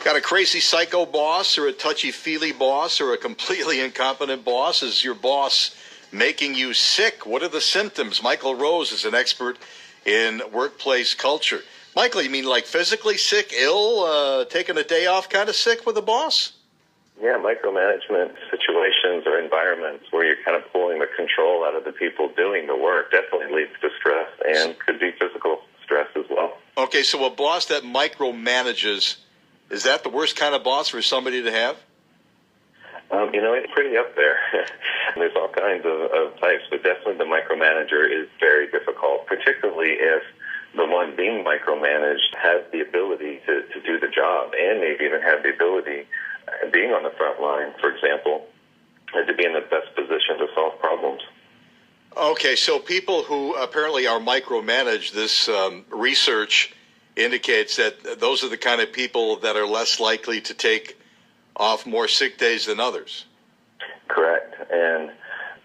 Got a crazy psycho boss or a touchy-feely boss or a completely incompetent boss? Is your boss making you sick? What are the symptoms? Michael Rose is an expert in workplace culture. Michael, you mean like physically sick, ill, taking a day off kind of sick with a boss? Yeah, micromanagement situations or environments where you're kind of pulling the control out of the people doing the work definitely leads to stress and could be physical stress as well. Okay, so a boss that micromanages, is that the worst kind of boss for somebody to have? It's pretty up there. There's all kinds of types, but definitely the micromanager is very difficult, particularly if the one being micromanaged has the ability to do the job and maybe even have the ability, being on the front line, for example, to be in the best position to solve problems. Okay, so people who apparently are micromanaged, this research indicates that those are the kind of people that are less likely to take off more sick days than others. Correct. And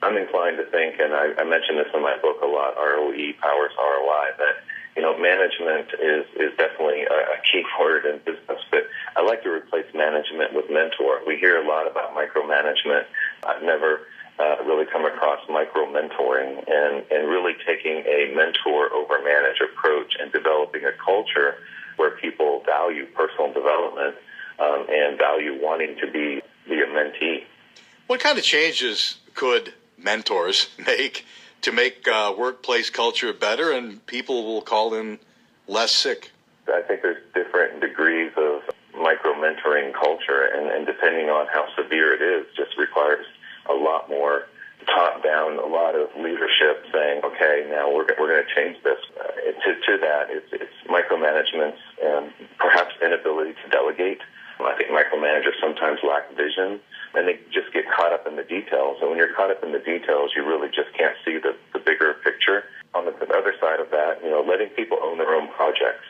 I'm inclined to think, and I mention this in my book a lot, ROE Powers ROI, that management is definitely a key word in business, but I like to replace management with mentor. We hear a lot about micromanagement. I've never really come across micro-mentoring and really taking a mentor over manage approach and developing a culture where people value personal development and value wanting to be a mentee. What kind of changes could mentors make to make workplace culture better and people will call in less sick? I think there's different degrees of micro-mentoring culture, and depending on how severe it is, just requires a lot more top-down, a lot of leadership saying, okay, now we're going to change this. To that, it's micromanagement's perhaps inability to delegate. I think micromanagers sometimes lack vision, and they just get caught up in the details. And when you're caught up in the details, you really just can't see the bigger picture. On the other side of that, letting people own their own projects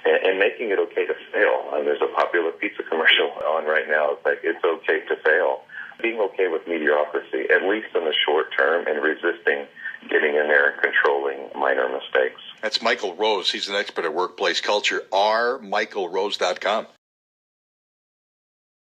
and making it okay to fail. And there's a popular pizza commercial on right now. It's like, it's okay to fail. Being okay with mediocrity, at least in the short term, and resisting getting in there and controlling minor mistakes. That's Michael Rose. He's an expert at workplace culture. rmichaelrose.com.